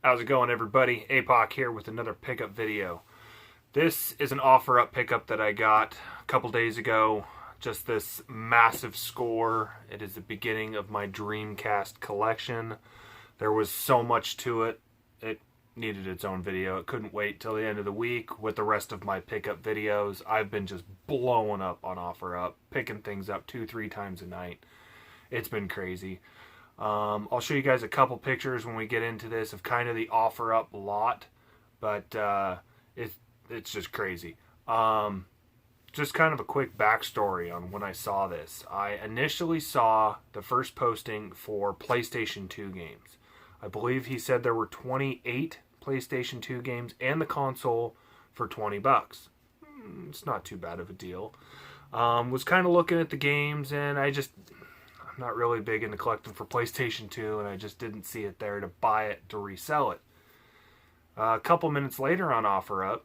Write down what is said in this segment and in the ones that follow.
How's it going, everybody? APOC here with another pickup video. This is an offer-up pickup that I got a couple days ago. Just this massive score. It is the beginning of my DREAMCAST collection. There was so much to it. It needed its own video. It couldn't wait till the end of the week with the rest of my pickup videos. I've been just blowing up on offer-up, picking things up 2-3 times a night. It's been crazy. I'll show you guys a couple pictures when we get into this of kind of the offer up lot, but it's just crazy. Just kind of a quick backstory on when I saw this. I initially saw the first posting for PlayStation 2 games. I believe he said there were 28 PlayStation 2 games and the console for $20. It's not too bad of a deal. Was kind of looking at the games, and I'm not really big into collecting for PlayStation 2, and I just didn't see it there to buy it to resell it. A couple minutes later on OfferUp,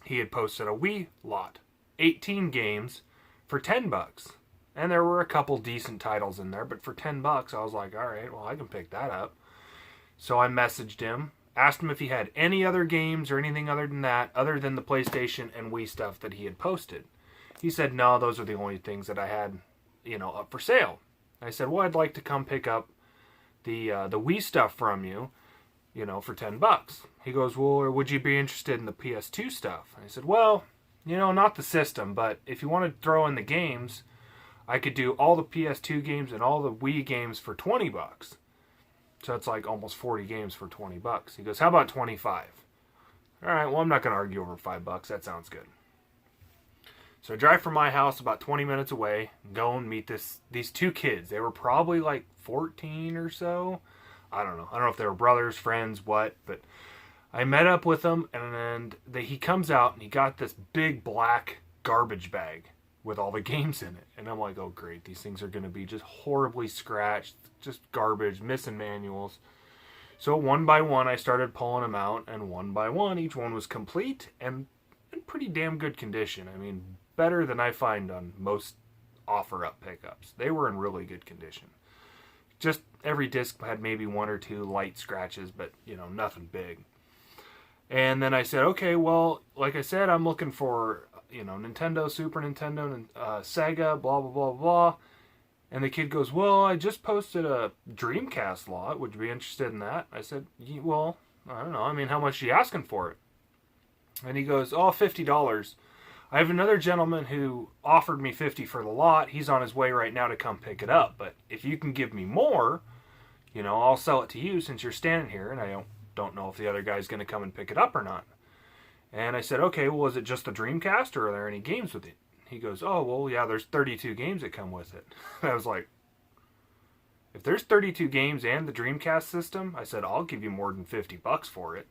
he had posted a Wii lot, 18 games for $10, and there were a couple decent titles in there, but for $10, I was like, all right, well, I can pick that up. So I messaged him, asked him if he had any other games or anything other than that, other than the PlayStation and Wii stuff that he had posted. He said, no, those are the only things that I had, up for sale. I said, well, I'd like to come pick up the Wii stuff from you, for $10. He goes, well, or would you be interested in the PS2 stuff? I said, well, not the system, but if you want to throw in the games, I could do all the PS2 games and all the Wii games for $20. So that's like almost 40 games for $20. He goes, how about 25? All right, well, I'm not going to argue over $5. That sounds good. So I drive from my house about 20 minutes away, go and meet these two kids. They were probably like 14 or so. I don't know. I don't know if they were brothers, friends, what. But I met up with them, and he comes out, and he got this big black garbage bag with all the games in it. And I'm like, oh, great. These things are going to be just horribly scratched, just garbage, missing manuals. So one by one, I started pulling them out, and one by one, each one was complete and in pretty damn good condition. I mean, better than I find on most offer-up pickups. They were in really good condition. Just every disc had maybe one or two light scratches, but, nothing big. And then I said, okay, well, like I said, I'm looking for, Nintendo, Super Nintendo, and Sega, blah, blah, blah, blah. And the kid goes, well, I just posted a DREAMCAST lot. Would you be interested in that? I said, well, I don't know. I mean, how much are you asking for it? And he goes, oh, $50. I have another gentleman who offered me $50 for the lot. He's on his way right now to come pick it up. But if you can give me more, I'll sell it to you since you're standing here, and I don't know if the other guy's going to come and pick it up or not. And I said, okay, well, is it just the DREAMCAST, or are there any games with it? He goes, oh, well, yeah, there's 32 games that come with it. And I was like, if there's 32 games and the DREAMCAST system, I said, I'll give you more than $50 for it,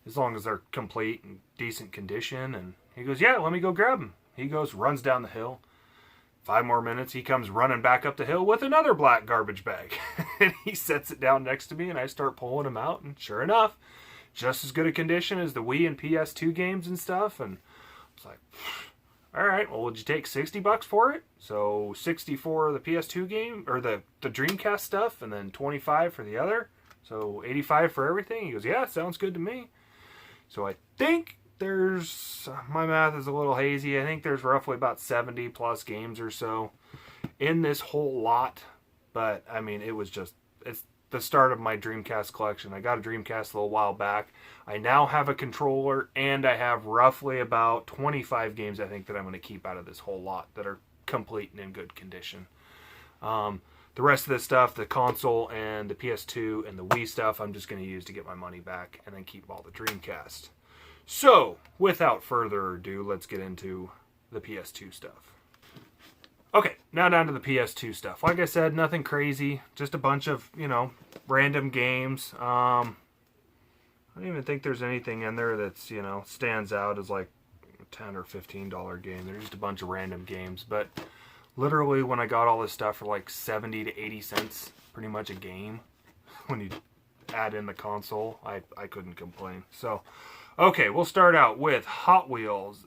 as long as they're complete and decent condition. And he goes, yeah, let me go grab them. He goes, runs down the hill. 5 more minutes, he comes running back up the hill with another black garbage bag. And he sets it down next to me, and I start pulling them out. And sure enough, just as good a condition as the Wii and PS2 games and stuff. And I was like, all right, well, would you take $60 for it? So 60 for the PS2 game, or the DREAMCAST stuff, and then 25 for the other. So 85 for everything. He goes, yeah, sounds good to me. So I think my math is a little hazy. I think there's roughly about 70 plus games or so in this whole lot. But, I mean, it's the start of my DREAMCAST collection. I got a DREAMCAST a little while back. I now have a controller, and I have roughly about 25 games, I think, that I'm going to keep out of this whole lot that are complete and in good condition. The rest of this stuff, the console and the PS2 and the Wii stuff, I'm just going to use to get my money back and then keep all the DREAMCAST. So, without further ado, let's get into the PS2 stuff. Okay, now down to the PS2 stuff. Like I said, nothing crazy. Just a bunch of, random games. I don't even think there's anything in there that's, stands out as like a $10 or $15 game. They're just a bunch of random games. But literally, when I got all this stuff for like 70 to 80 cents, pretty much a game, when you add in the console, I couldn't complain. So, okay, we'll start out with Hot Wheels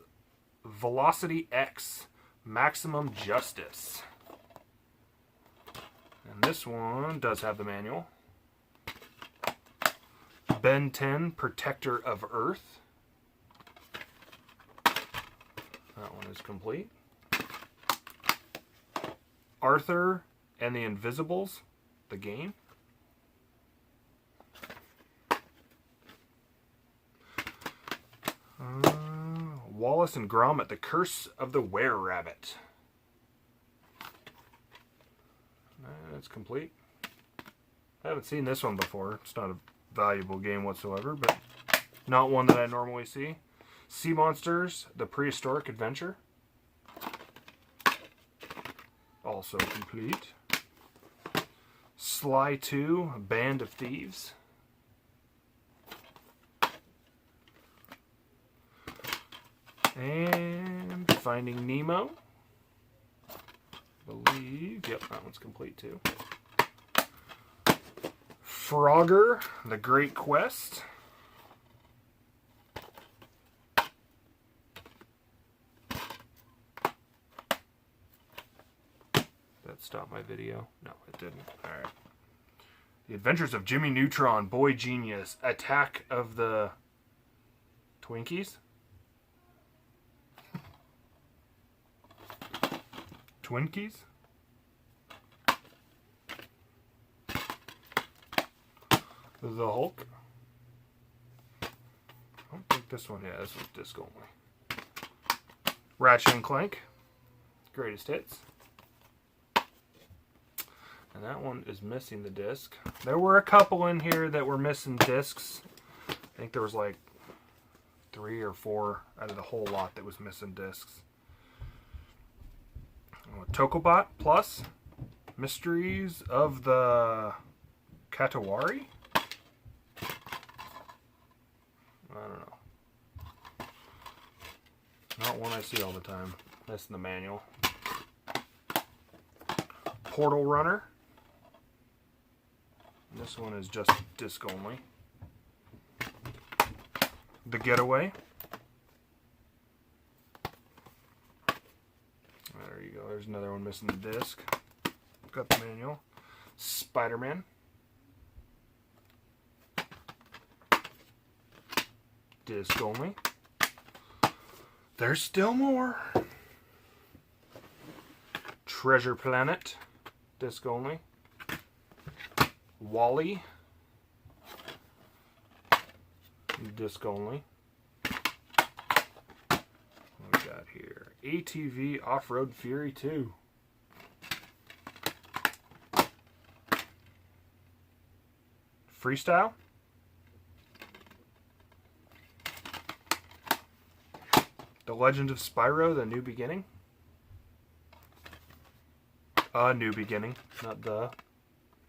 Velocity X Maximum Justice. And this one does have the manual. Ben 10, Protector of Earth. That one is complete. Arthur and the Invisibles, the game. Wallace and Gromit, The Curse of the Were-Rabbit. That's complete. I haven't seen this one before. It's not a valuable game whatsoever, but not one that I normally see. Sea Monsters, The Prehistoric Adventure. Also complete. Sly 2, Band of Thieves. And Finding Nemo. I believe, yep, that one's complete too. Frogger, The Great Quest. That stopped my video. No, it didn't. Alright. The Adventures of Jimmy Neutron, Boy Genius, Attack of the Twinkies? Twinkies? The Hulk? I don't think this one, yeah, this one's disc only. Ratchet and Clank, Greatest Hits. And that one is missing the disc. There were a couple in here that were missing discs. I think there was like 3 or 4 out of the whole lot that was missing discs. Tokobot Plus, Mysteries of the Katawari? I don't know. Not one I see all the time. Missing the manual. Portal Runner. This one is just disc only. The Getaway. There you go. There's another one missing the disc. Got the manual. Spider-Man. Disc only. There's still more. Treasure Planet. Disc only. Wall-E. Disc only. What we got here? ATV Off-Road Fury 2. Freestyle. The Legend of Spyro, The New Beginning. A New Beginning, not the.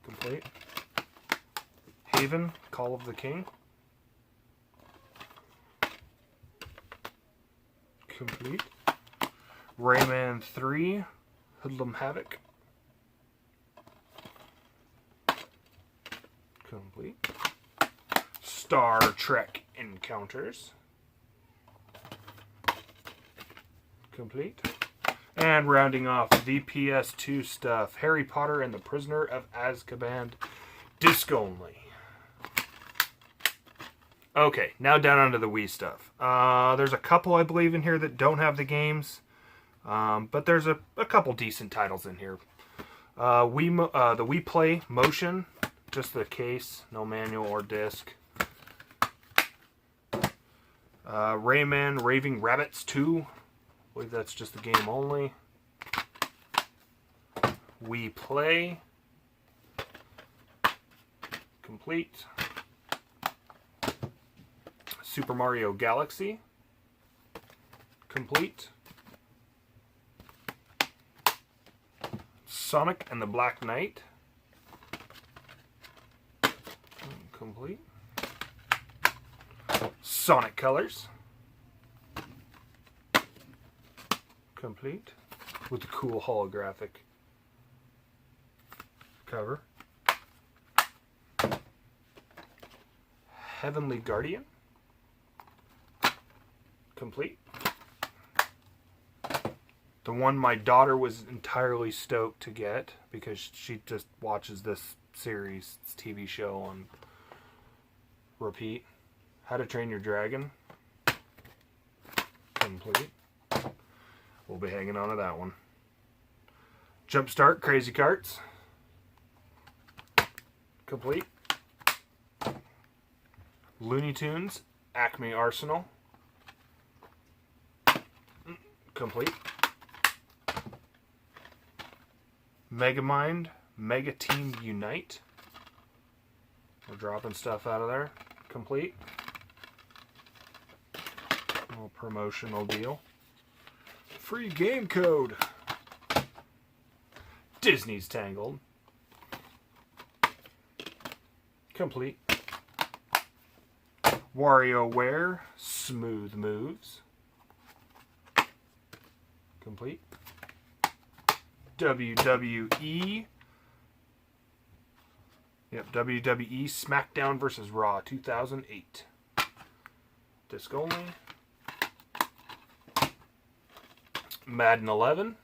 Complete. Haven, Call of the King. Complete. Rayman 3, Hoodlum Havoc. Complete. Star Trek Encounters. Complete. And rounding off the PS2 stuff, Harry Potter and the Prisoner of Azkaban, disc only. Okay, now down onto the Wii stuff. There's a couple, I believe, in here that don't have the games. But there's a couple decent titles in here. The Wii Play Motion, just the case, no manual or disc. Rayman Raving Rabbids 2. I believe that's just the game only. Wii Play. Complete. Super Mario Galaxy. Complete. Sonic and the Black Knight. Complete. Sonic Colors. Complete. With the cool holographic cover. Heavenly Guardian. Complete. The one my daughter was entirely stoked to get because she just watches this series, this TV show on Repeat. How to Train Your Dragon. Complete. We'll be hanging on to that one. Jumpstart Crazy Carts. Complete. Looney Tunes Acme Arsenal. Complete. Megamind Mega Team Unite. We're dropping stuff out of there. Complete. A little promotional deal. Free game code. Disney's Tangled. Complete. WarioWare Smooth Moves. Complete. WWE. Yep, WWE SmackDown vs. Raw 2008. Disc only. Madden 11.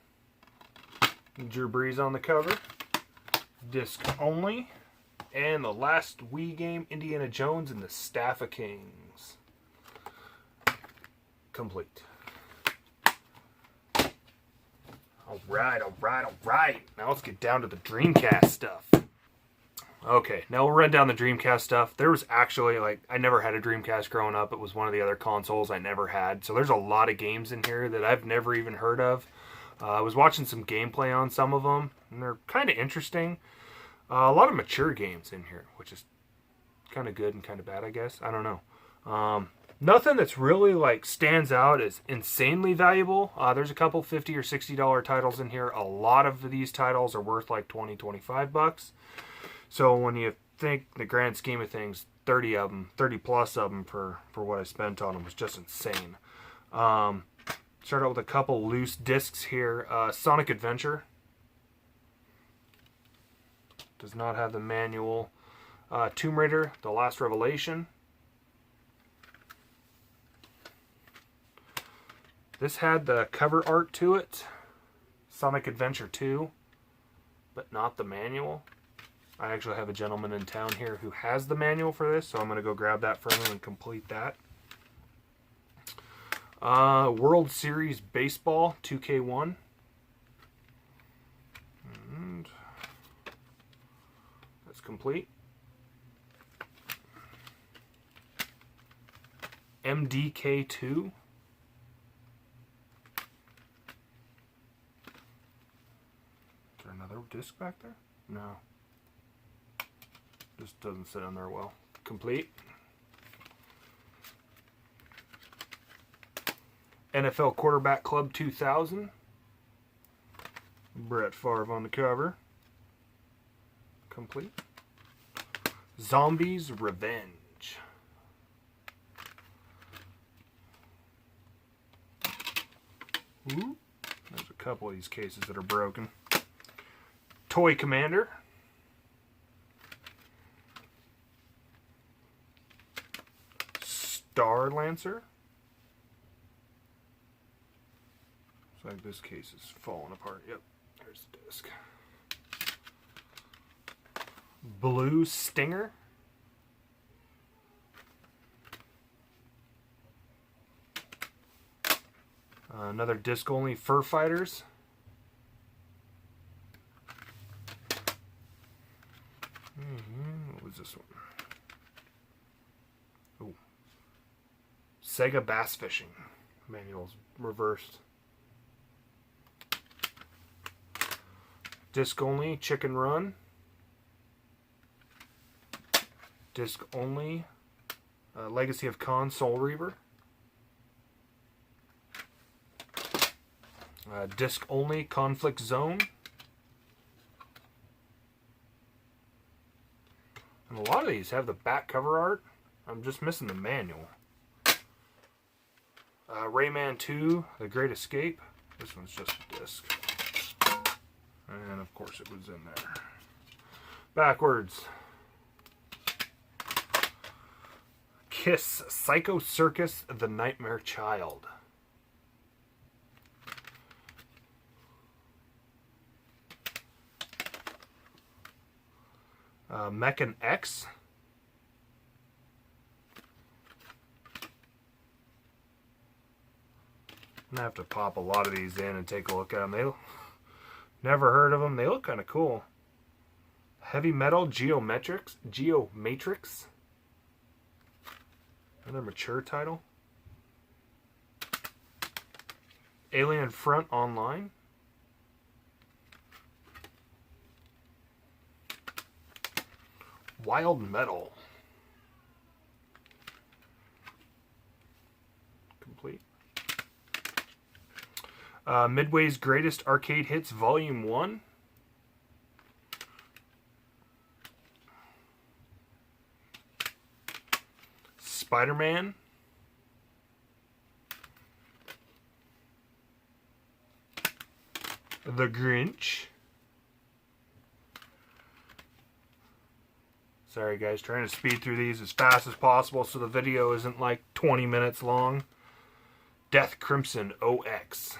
Drew Brees on the cover. Disc only. And the last Wii game, Indiana Jones and the Staff of Kings. Complete. Alright. Now let's get down to the Dreamcast stuff. Okay, now we'll run down the Dreamcast stuff. There was actually, I never had a Dreamcast growing up. It was one of the other consoles I never had. So there's a lot of games in here that I've never even heard of. I was watching some gameplay on some of them, and they're kind of interesting. A lot of mature games in here, which is kind of good and kind of bad, I guess. I don't know. Nothing that's really stands out as insanely valuable. There's a couple $50 or $60 titles in here. A lot of these titles are worth like $20, $25. So when you think the grand scheme of things, 30 of them, 30 plus of them for what I spent on them was just insane. Start out with a couple loose discs here. Sonic Adventure. Does not have the manual. Tomb Raider, The Last Revelation. This had the cover art to it. Sonic Adventure 2, but not the manual. I actually have a gentleman in town here who has the manual for this, so I'm going to go grab that from him and complete that. World Series Baseball 2K1. And that's complete. MDK2. Is there another disc back there? No. Just doesn't sit on there well. Complete. NFL Quarterback Club 2000. Brett Favre on the cover. Complete. Zombies Revenge. Ooh, there's a couple of these cases that are broken. Toy Commander. Star Lancer. Looks like this case is falling apart. Yep, there's the disc. Blue Stinger. Another disc only, Fur Fighters. What was this one? Oh, Sega Bass Fishing. Manual's reversed. Disc only, Chicken Run. Disc only, Legacy of Khan, Soul Reaver. Disc only, Conflict Zone. And a lot of these have the back cover art. I'm just missing the manual. Rayman 2, The Great Escape. This one's just a disc. And of course it was in there. Backwards. Kiss Psycho Circus, The Nightmare Child. Mechan X. I'm gonna have to pop a lot of these in and take a look at them. They never heard of them. They look kind of cool. Heavy Metal Geomatrix. Another mature title. Alien Front Online. Wild Metal. Complete. Midway's Greatest Arcade Hits Volume 1. Spider-Man. The Grinch. Sorry guys, trying to speed through these as fast as possible so the video isn't like 20 minutes long. Death Crimson OX.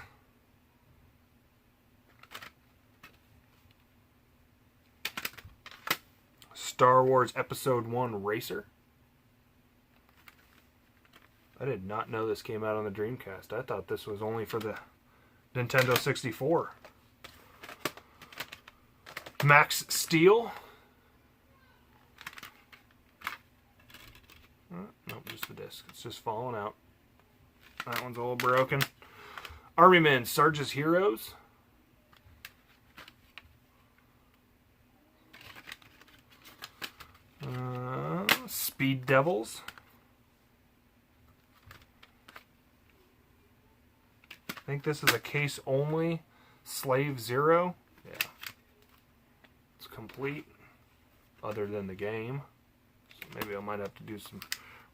Star Wars Episode 1 Racer. I did not know this came out on the Dreamcast. I thought this was only for the Nintendo 64. Max Steel. Nope, just the disc. It's just falling out. That one's a little broken. Army Men, Sarge's Heroes. Speed Devils. I think this is a case only. Slave Zero. Yeah. It's complete. Other than the game. So maybe I might have to do some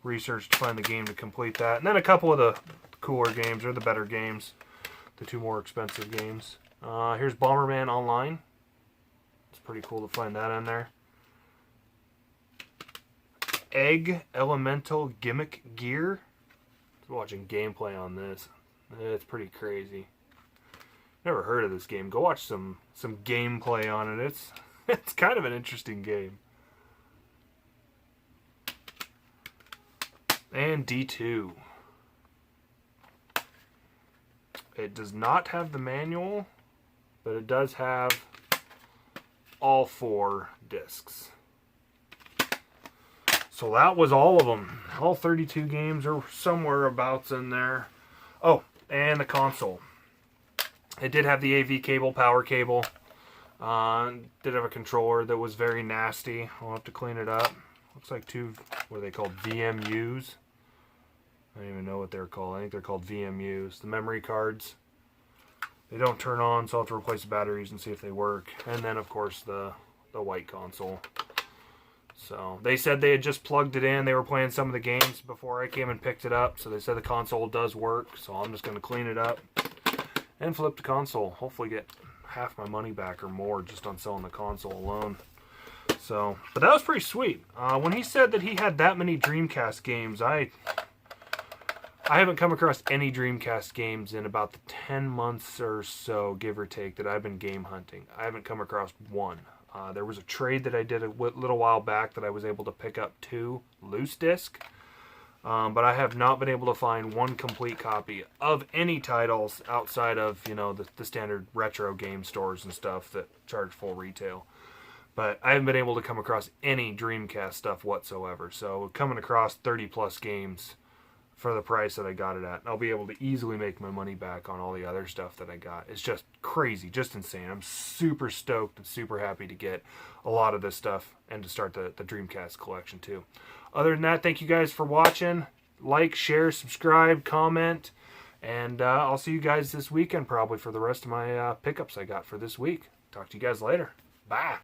research to find the game to complete that. And then a couple of the cooler games, or the better games. The two more expensive games. Here's Bomberman Online. It's pretty cool to find that in there. Egg Elemental Gimmick Gear. I was watching gameplay on this. It's pretty crazy. Never heard of this game. Go watch some gameplay on it. It's kind of an interesting game. And D2. It does not have the manual, but it does have all 4 discs. So that was all of them. All 32 games are somewhere abouts in there. Oh, and the console. It did have the AV cable, power cable. Did have a controller that was very nasty. I'll have to clean it up. Looks like 2, what are they called? VMUs. I don't even know what they're called. I think they're called VMUs. The memory cards. They don't turn on, so I'll have to replace the batteries and see if they work. And then, of course, the white console. So they said they had just plugged it in. They were playing some of the games before I came and picked it up. So they said the console does work. So I'm just going to clean it up and flip the console. Hopefully get half my money back or more just on selling the console alone. So, but that was pretty sweet. When he said that he had that many Dreamcast games, I haven't come across any Dreamcast games in about the 10 months or so, give or take, that I've been game hunting. I haven't come across one. There was a trade that I did a little while back that I was able to pick up 2 loose disc. But I have not been able to find one complete copy of any titles outside of, you know, the standard retro game stores and stuff that charge full retail. But I haven't been able to come across any Dreamcast stuff whatsoever. So coming across 30 plus games for the price that I got it at, I'll be able to easily make my money back on all the other stuff that I got. It's just crazy, just insane. I'm super stoked and super happy to get a lot of this stuff and to start the Dreamcast collection too. Other than that, thank you guys for watching. Like, share, subscribe, comment, and I'll see you guys this weekend probably for the rest of my pickups I got for this week. Talk to you guys later. Bye.